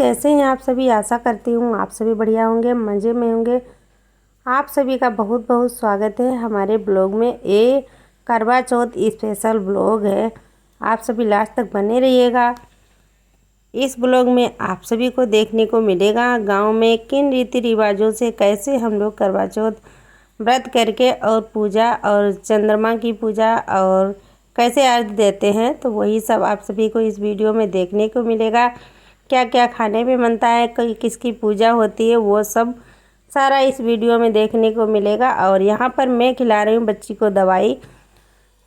कैसे हैं आप सभी। आशा करती हूँ आप सभी बढ़िया होंगे, मज़े में होंगे। आप सभी का बहुत बहुत स्वागत है हमारे ब्लॉग में। ये करवा चौथ स्पेशल ब्लॉग है, आप सभी लास्ट तक बने रहिएगा। इस ब्लॉग में आप सभी को देखने को मिलेगा गांव में किन रीति रिवाजों से कैसे हम लोग करवा चौथ व्रत करके और पूजा और चंद्रमा की पूजा और कैसे अर्घ देते हैं, तो वही सब आप सभी को इस वीडियो में देखने को मिलेगा। क्या क्या खाने में बनता है, कोई किसकी पूजा होती है, वो सब सारा इस वीडियो में देखने को मिलेगा। और यहाँ पर मैं खिला रही हूँ बच्ची को दवाई,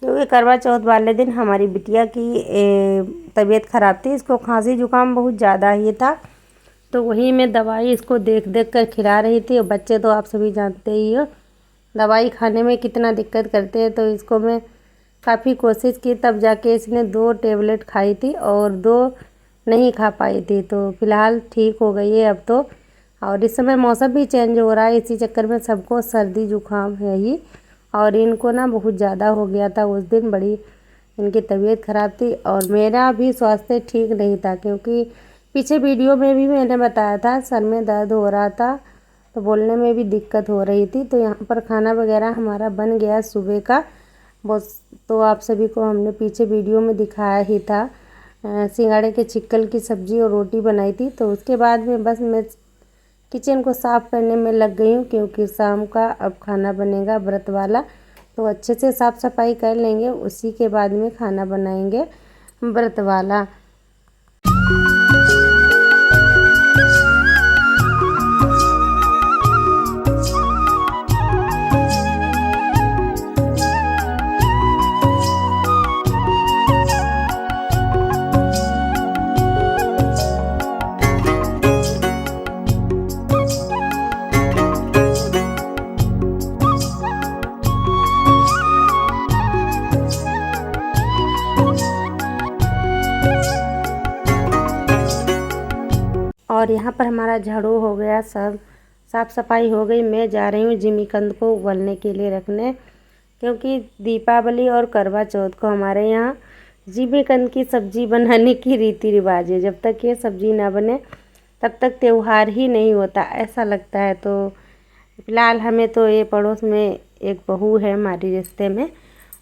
क्योंकि करवा चौथ वाले दिन हमारी बिटिया की तबीयत ख़राब थी। इसको खांसी जुकाम बहुत ज़्यादा ही था, तो वही मैं दवाई इसको देख देख कर खिला रही थी। और बच्चे तो आप सभी जानते ही हो दवाई खाने में कितना दिक्कत करते हैं, तो इसको मैं काफ़ी कोशिश की, तब जाके इसने 2 टेबलेट खाई थी और 2 नहीं खा पाई थी। तो फ़िलहाल ठीक हो गई है अब तो। और इस समय मौसम भी चेंज हो रहा है, इसी चक्कर में सबको सर्दी जुकाम है ही। और इनको ना बहुत ज़्यादा हो गया था, उस दिन बड़ी इनकी तबीयत ख़राब थी। और मेरा भी स्वास्थ्य ठीक नहीं था, क्योंकि पीछे वीडियो में भी मैंने बताया था सर में दर्द हो रहा था, तो बोलने में भी दिक्कत हो रही थी। तो यहाँ पर खाना वगैरह हमारा बन गया सुबह का बस। तो आप सभी को हमने पीछे वीडियो में दिखाया ही था, सिंगाड़े के चिक्कल की सब्ज़ी और रोटी बनाई थी। तो उसके बाद में बस मैं किचन को साफ़ करने में लग गई हूँ, क्योंकि शाम का अब खाना बनेगा व्रत वाला। तो अच्छे से साफ़ सफाई कर लेंगे, उसी के बाद में खाना बनाएंगे व्रत वाला। और यहाँ पर हमारा झाड़ू हो गया, सब साफ़ सफाई हो गई। मैं जा रही हूँ जिमीकंद को उबलने के लिए रखने, क्योंकि दीपावली और करवा चौथ को हमारे यहाँ जिमीकंद की सब्ज़ी बनाने की रीति रिवाज है। जब तक ये सब्ज़ी ना बने तब तक त्यौहार ही नहीं होता, ऐसा लगता है। तो फिलहाल हमें तो ये पड़ोस में एक बहू है हमारी रिश्ते में,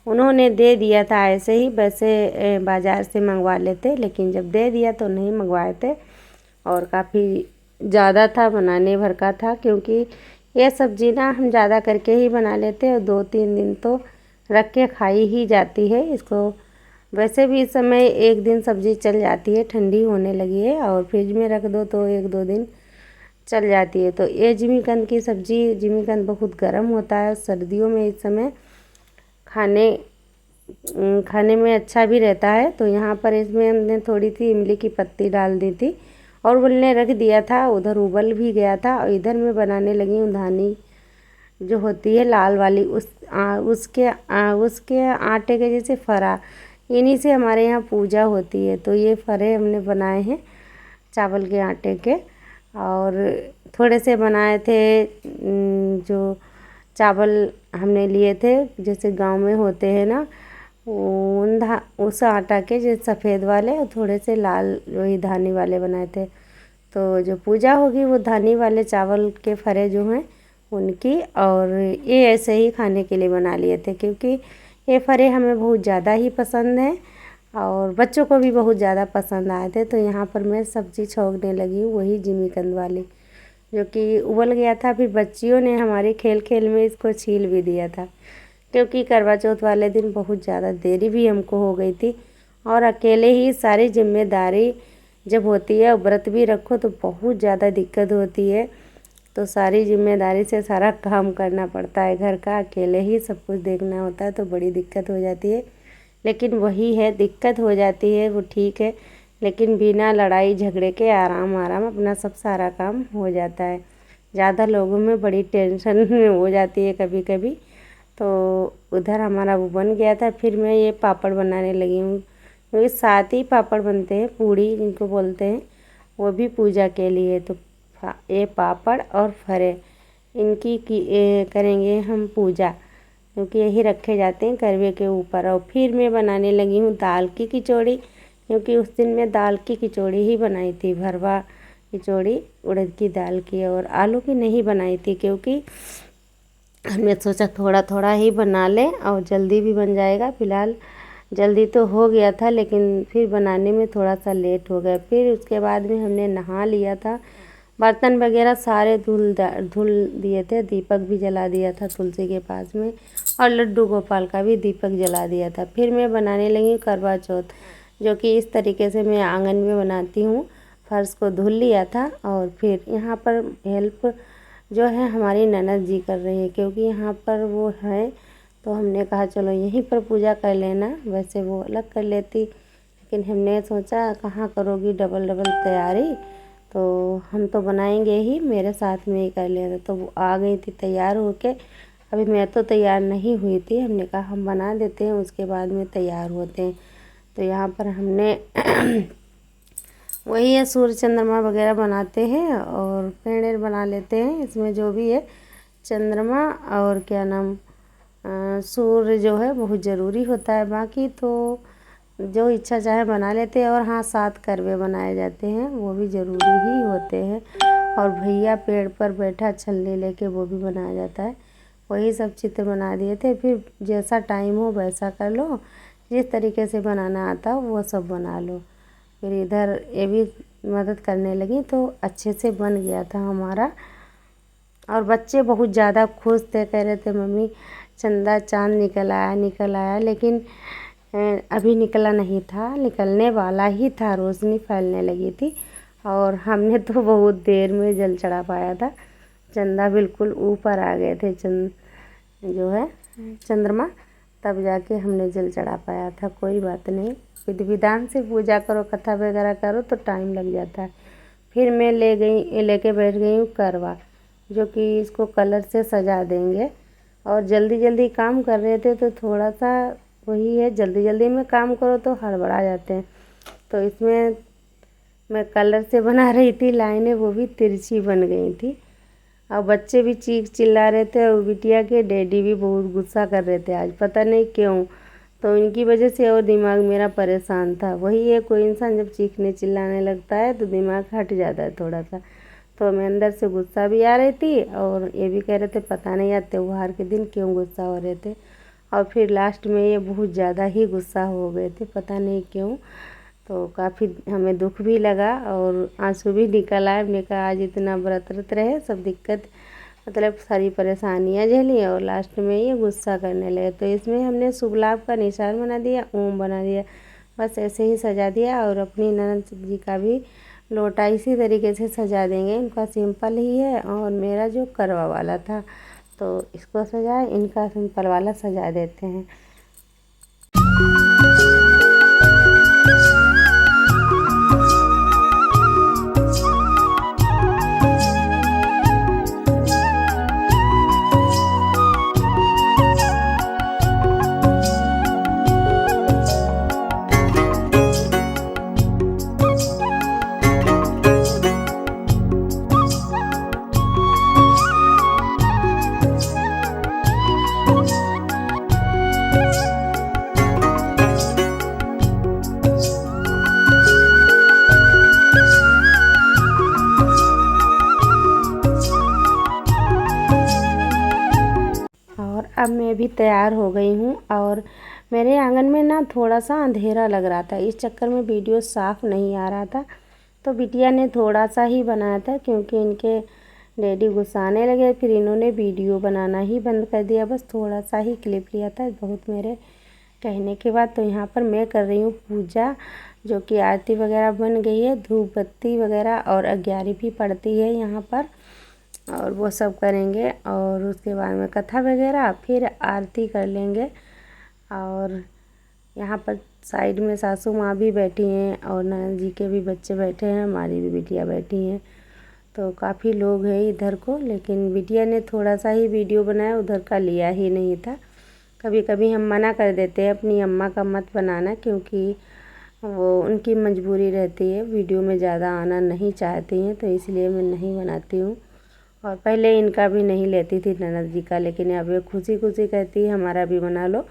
उन्होंने दे दिया था ऐसे ही। वैसे बाज़ार से मंगवा लेते, लेकिन जब दे दिया तो नहीं मंगवाए थे। और काफ़ी ज़्यादा था, बनाने भर का था, क्योंकि ये सब्ज़ी ना हम ज़्यादा करके ही बना लेते हैं और 2-3 दिन तो रख के खाई ही जाती है इसको। वैसे भी इस समय 1 दिन सब्ज़ी चल जाती है, ठंडी होने लगी है, और फ्रिज में रख दो तो 1-2 दिन चल जाती है। तो ये जिमीकंद की सब्ज़ी, जिमीकंद बहुत गर्म होता है सर्दियों में, इस समय खाने में अच्छा भी रहता है। तो यहाँ पर इसमें हमने थोड़ी सी इमली की पत्ती डाल दी थी और उबलने रख दिया था। उधर उबल भी गया था, और इधर मैं बनाने लगी हूँ धानी जो होती है लाल वाली, उसके आटे के जैसे फरा, इन्हीं से हमारे यहाँ पूजा होती है। तो ये फरे हमने बनाए हैं चावल के आटे के, और थोड़े से बनाए थे जो चावल हमने लिए थे जैसे गांव में होते हैं ना, उस आटा के जो सफ़ेद वाले, और थोड़े से लाल वही धानी वाले बनाए थे। तो जो पूजा होगी वो धानी वाले चावल के फरे जो हैं उनकी, और ये ऐसे ही खाने के लिए बना लिए थे, क्योंकि ये फरे हमें बहुत ज़्यादा ही पसंद हैं और बच्चों को भी बहुत ज़्यादा पसंद आए थे। तो यहाँ पर मैं सब्ज़ी छौंकने लगी हूँ, वही जिमीकंद वाली जो कि उबल गया था। फिर बच्चियों ने हमारे खेल खेल में इसको छील भी दिया था, क्योंकि करवा चौथ वाले दिन बहुत ज़्यादा देरी भी हमको हो गई थी, और अकेले ही सारी जिम्मेदारी जब होती है, व्रत भी रखो तो बहुत ज़्यादा दिक्कत होती है। तो सारी जिम्मेदारी से सारा काम करना पड़ता है घर का, अकेले ही सब कुछ देखना होता है, तो बड़ी दिक्कत हो जाती है। लेकिन वही है, दिक्कत हो जाती है वो ठीक है, लेकिन बिना लड़ाई झगड़े के आराम आराम अपना सब सारा काम हो जाता है। ज़्यादा लोगों में बड़ी टेंशन हो जाती है कभी कभी। तो उधर हमारा वो बन गया था, फिर मैं ये पापड़ बनाने लगी हूँ, क्योंकि 7 ही पापड़ बनते हैं, पूड़ी जिनको बोलते हैं, वो भी पूजा के लिए। तो ये पापड़ और फरे इनकी करेंगे हम पूजा, क्योंकि यही रखे जाते हैं करवे के ऊपर। और फिर मैं बनाने लगी हूँ दाल की खिचड़ी, क्योंकि उस दिन मैं दाल की खिचड़ी ही बनाई थी, भरवा खिचड़ी उड़द की दाल की, और आलू की नहीं बनाई थी क्योंकि हमने सोचा थोड़ा थोड़ा ही बना लें और जल्दी भी बन जाएगा। फ़िलहाल जल्दी तो हो गया था लेकिन फिर बनाने में थोड़ा सा लेट हो गया। फिर उसके बाद में हमने नहा लिया था, बर्तन वगैरह सारे धुल दिए थे, दीपक भी जला दिया था तुलसी के पास में, और लड्डू गोपाल का भी दीपक जला दिया था। फिर मैं बनाने लगी करवा चौथ, जो कि इस तरीके से मैं आंगन में बनाती हूँ। फर्श को धुल लिया था और फिर यहाँ पर हेल्प जो है हमारी ननद जी कर रही है, क्योंकि यहाँ पर वो है तो हमने कहा चलो यहीं पर पूजा कर लेना। वैसे वो अलग कर लेती, लेकिन हमने सोचा कहाँ करोगी डबल डबल तैयारी, तो हम तो बनाएंगे ही, मेरे साथ में ही कर लेना। तो वो आ गई थी तैयार होके। अभी मैं तो तैयार नहीं हुई थी, हमने कहा हम बना देते हैं उसके बाद में तैयार होते हैं। तो यहाँ पर हमने वही है, सूर्य चंद्रमा वगैरह बनाते हैं और पेड़ बना लेते हैं। इसमें जो भी है चंद्रमा और क्या नाम सूर्य जो है बहुत ज़रूरी होता है, बाकी तो जो इच्छा चाहे बना लेते हैं। और हाँ, 7 करवे बनाए जाते हैं, वो भी ज़रूरी ही होते हैं। और भैया पेड़ पर बैठा छलनी लेके, वो भी बनाया जाता है। वही सब चित्र बना दिए थे। फिर जैसा टाइम हो वैसा कर लो, जिस तरीके से बनाना आता हो वो सब बना लो। फिर इधर ये भी मदद करने लगी तो अच्छे से बन गया था हमारा। और बच्चे बहुत ज़्यादा खुश थे, कह रहे थे मम्मी चंदा चाँद निकल आया, लेकिन अभी निकला नहीं था, निकलने वाला ही था, रोशनी फैलने लगी थी। और हमने तो बहुत देर में जल चढ़ा पाया था, चंदा बिल्कुल ऊपर आ गए थे जो है चंद्रमा, तब जाके हमने जल चढ़ा पाया था। कोई बात नहीं, विधि विधान से पूजा करो, कथा वगैरह करो तो टाइम लग जाता है। फिर मैं लेके बैठ गई हूँ करवा, जो कि इसको कलर से सजा देंगे। और जल्दी जल्दी काम कर रहे थे तो थोड़ा सा वही है, जल्दी जल्दी में काम करो तो हड़बड़ा जाते हैं। तो इसमें मैं कलर से बना रही थी लाइनें, वो भी तिरछी बन गई थी। और बच्चे भी चीख चिल्ला रहे थे और बिटिया के डैडी भी बहुत गुस्सा कर रहे थे आज, पता नहीं क्यों। तो इनकी वजह से और दिमाग मेरा परेशान था। वही है, कोई इंसान जब चीखने चिल्लाने लगता है तो दिमाग हट जाता है थोड़ा सा। तो मैं अंदर से गुस्सा भी आ रही थी और ये भी कह रहे थे पता नहीं यार त्योहार के दिन क्यों गुस्सा हो रहे थे। और फिर लास्ट में ये बहुत ज़्यादा ही गुस्सा हो गए थे, पता नहीं क्यों। तो काफ़ी हमें दुख भी लगा और आंसू भी निकल आए। हमने कहा आज इतना व्रत रहे, सब दिक्कत मतलब सारी परेशानियाँ झेली और लास्ट में ये गुस्सा करने लगे। तो इसमें हमने शुभ लाभ का निशान बना दिया, ओम बना दिया, बस ऐसे ही सजा दिया। और अपनी ननद जी का भी लोटा इसी तरीके से सजा देंगे, इनका सिंपल ही है और मेरा जो करवा वाला था तो इसको सजाए, इनका सिंपल वाला सजा देते हैं। अब मैं भी तैयार हो गई हूँ और मेरे आंगन में ना थोड़ा सा अंधेरा लग रहा था, इस चक्कर में वीडियो साफ़ नहीं आ रहा था। तो बिटिया ने थोड़ा सा ही बनाया था क्योंकि इनके डैडी गुस्साने लगे, फिर इन्होंने वीडियो बनाना ही बंद कर दिया। बस थोड़ा सा ही क्लिप लिया था बहुत मेरे कहने के बाद। तो यहाँ पर मैं कर रही हूँ पूजा, जो कि आरती वगैरह बन गई है, धूप बत्ती वगैरह और 11 भी पड़ती है यहाँ पर, और वो सब करेंगे। और उसके बाद में कथा वगैरह, फिर आरती कर लेंगे। और यहाँ पर साइड में सासू माँ भी बैठी हैं और ननद जी के भी बच्चे बैठे हैं, हमारी भी बिटिया बैठी हैं। तो काफ़ी लोग हैं इधर को, लेकिन बिटिया ने थोड़ा सा ही वीडियो बनाया, उधर का लिया ही नहीं था। कभी कभी हम मना कर देते हैं अपनी अम्मा का मत बनाना, क्योंकि वो उनकी मजबूरी रहती है, वीडियो में ज़्यादा आना नहीं चाहती हैं, तो इसलिए मैं नहीं बनाती हूँ। और पहले इनका भी नहीं लेती थी ननद जी का, लेकिन अब ये खुशी खुशी कहती है हमारा भी बना लो।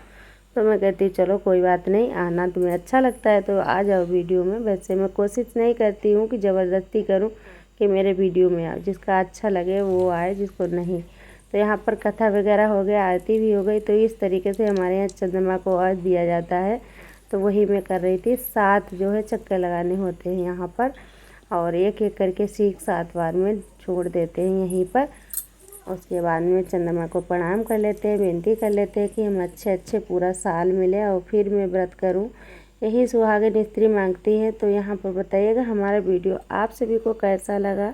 तो मैं कहती चलो कोई बात नहीं, आना तुम्हें अच्छा लगता है तो आ जाओ वीडियो में। वैसे मैं कोशिश नहीं करती हूँ कि ज़बरदस्ती करूँ, कि मेरे वीडियो में आओ। जिसका अच्छा लगे वो आए, जिसको नहीं। तो यहाँ पर कथा वगैरह हो गया, आरती भी हो गई। तो इस तरीके से हमारे यहाँ चंद्रमा को अर्घ दिया जाता है। तो वही मैं कर रही थी। 7 जो है चक्कर लगाने होते हैं यहाँ पर, और एक एक करके सीख 7 बार में छोड़ देते हैं यहीं पर। उसके बाद में चंद्रमा को प्रणाम कर लेते हैं, विनती कर लेते हैं कि हम अच्छे अच्छे पूरा साल मिले और फिर मैं व्रत करूं। यही सुहागिन स्त्री मांगती है। तो यहाँ पर बताइएगा हमारा वीडियो आप सभी को कैसा लगा।